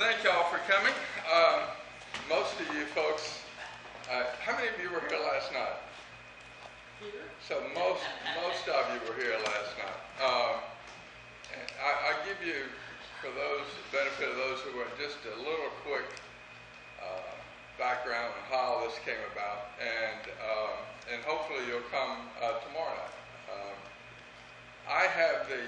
thank y'all for coming. Most of you folks, how many of you were here last night? Here? So most of you were here last night. And I give you, for those benefit of those who were, just a little quick background on how this came about, and hopefully you'll come tomorrow night. I have the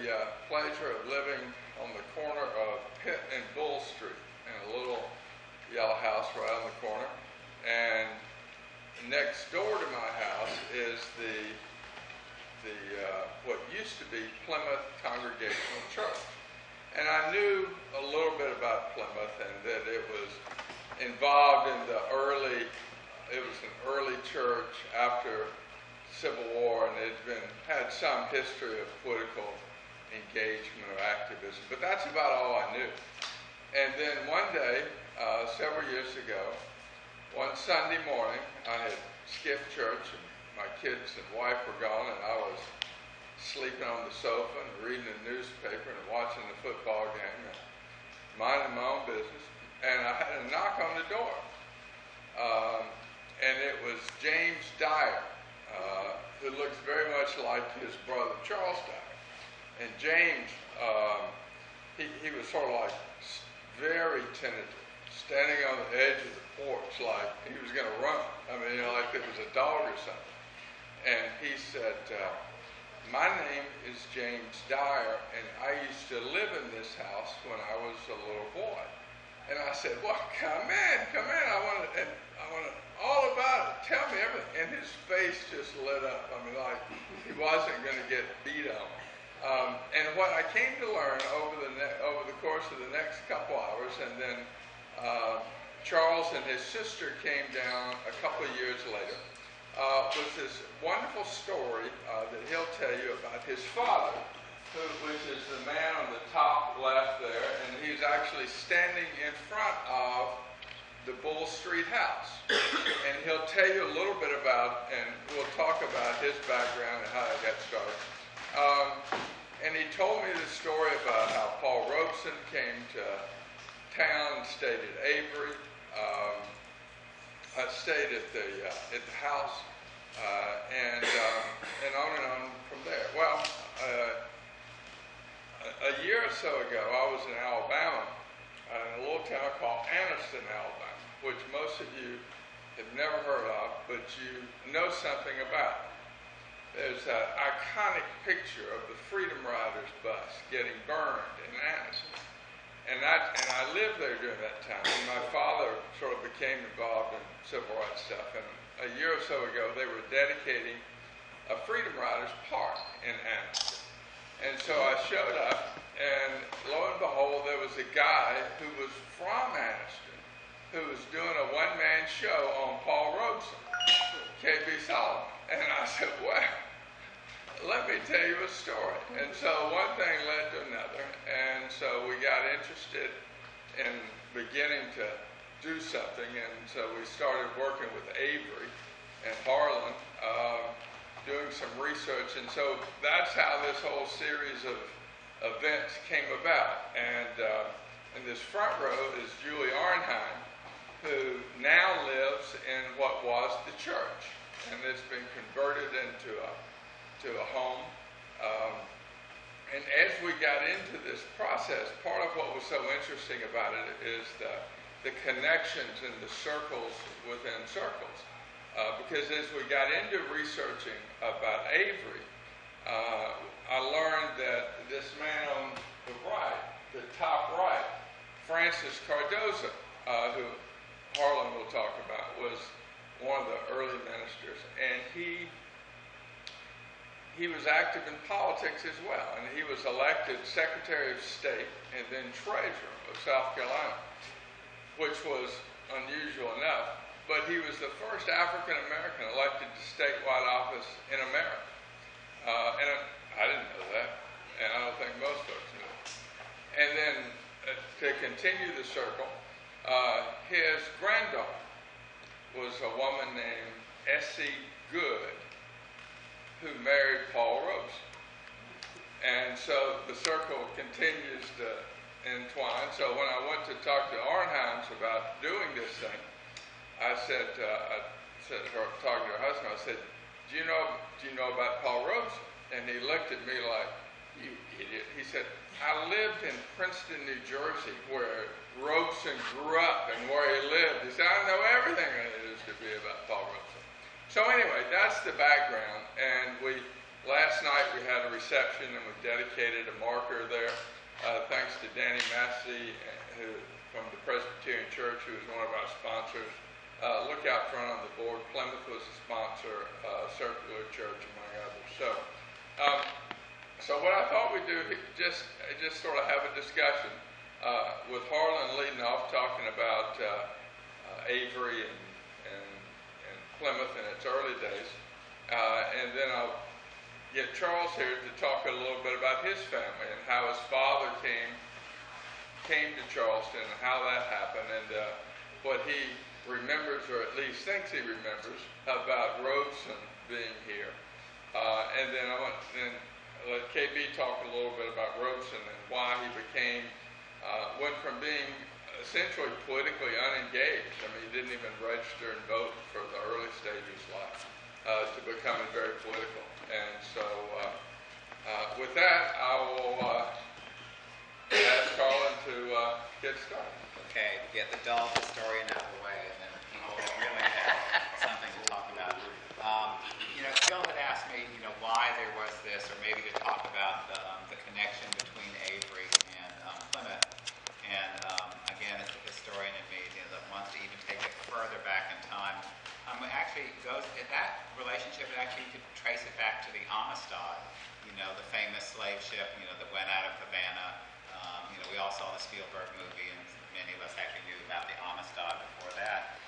pleasure of living on the corner of Pitt and Bull Street in a little yellow house right on the corner. And next door to my house is the what used to be Plymouth Congregational Church. And I knew a little bit about Plymouth and that it was involved in it was an early church after Civil War, and it's had some history of political engagement or activism, but that's about all I knew. And then one day, several years ago, one Sunday morning, I had skipped church, and my kids and wife were gone, and I was sleeping on the sofa and reading the newspaper and watching the football game and minding my own business. And I had a knock on the door, and it was James Dyer, who looks very much like his brother Charles Dyer. And James, he was sort of like very tentative, standing on the edge of the porch like he was going to run. I mean, like it was a dog or something. And he said, my name is James Dyer, and I used to live in this house when I was a little boy. And I said, well, come in. I want to all about it. Tell me everything. And his face just lit up. I mean, like he wasn't going to get beat on. And what I came to learn over the course of the next couple hours, and then Charles and his sister came down a couple of years later, was this wonderful story that he'll tell you about his father, which is the man on the top left there, and he's actually standing in front of the Bull Street house. And he'll tell you a little bit about, and we'll talk about his background and how he got started. And he told me the story about how Paul Robeson came to town, stayed at Avery, stayed at the house, and on from there. Well, a year or so ago, I was in Alabama, in a little town called Anniston, Alabama, which most of you have never heard of, but you know something about. There's an iconic picture of the Freedom Riders bus getting burned in Anniston. And I lived there during that time. And my father sort of became involved in civil rights stuff. And a year or so ago, they were dedicating a Freedom Riders park in Anniston. And so I showed up, and lo and behold, there was a guy who was from Anniston who was doing a one-man show on Paul Robeson, KB Solomon. And I said, well, let me tell you a story. And so one thing led to another, and so we got interested in beginning to do something, and so we started working with Avery and Harlan, doing some research, and so that's how this whole series of events came about. And in this front row is Julie Arnheim, who now lives in what was the church, and it's been converted into a home. And as we got into this process, part of what was so interesting about it is the connections and the circles within circles. Because as we got into researching about Avery, I learned that this man on the right, the top right, Francis Cardozo, who Harlan will talk about, was one of the early ministers, and he was active in politics as well, and he was elected Secretary of State and then Treasurer of South Carolina, which was unusual enough, but he was the first African American elected to statewide office in America. And I didn't know that, and I don't think most folks knew. And then to continue the circle, his granddaughter was a woman named Essie Good, who married Paul Robeson. And so the circle continues to entwined. So when I went to talk to Arnheims about doing this thing, I said, talking to her husband, I said, do you know about Paul Robeson? And he looked at me like, you idiot. He said, I lived in Princeton, New Jersey, where Robeson grew up and where he lived. He said, I know everything there is to be about Paul Robeson. So anyway, that's the background. And last night we had a reception and we dedicated a marker there, thanks to Danny Massey, from the Presbyterian Church, who is one of our sponsors. Look out front on the board. Plymouth was a sponsor, Circular Church, among others. So what I thought we'd do, just sort of have a discussion with Harlan leading off, talking about Avery and Plymouth in its early days, and then I'll get Charles here to talk a little bit about his family and how his father came to Charleston and how that happened, and what he remembers, or at least thinks he remembers, about Robeson being here. And then I want to let KB talk a little bit about Robeson and why he went from being essentially politically unengaged. I mean, he didn't even register and vote for the early stage of his life, to becoming very political. And so with that, I will ask Harlan to get started. Okay, get the dull historian out of the way, and then people really have something to talk about. Phil had asked me, why there was this, or maybe to talk about the connection between Avery and Plymouth. And again, it's the historian in me that wants to even take it further back in time. That relationship, actually, you could trace it back to the Amistad, the famous slave ship, that went out of Havana. We all saw the Spielberg movie, and many of us actually knew about the Amistad before that.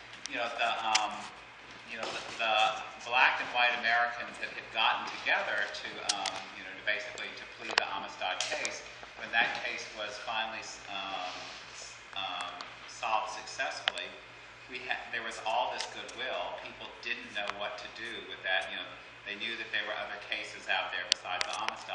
The black and white Americans that had gotten together to basically to plead the Amistad case. When that case was finally solved successfully, there was all this goodwill. People didn't know what to do with that. They knew that there were other cases out there besides the Amistad.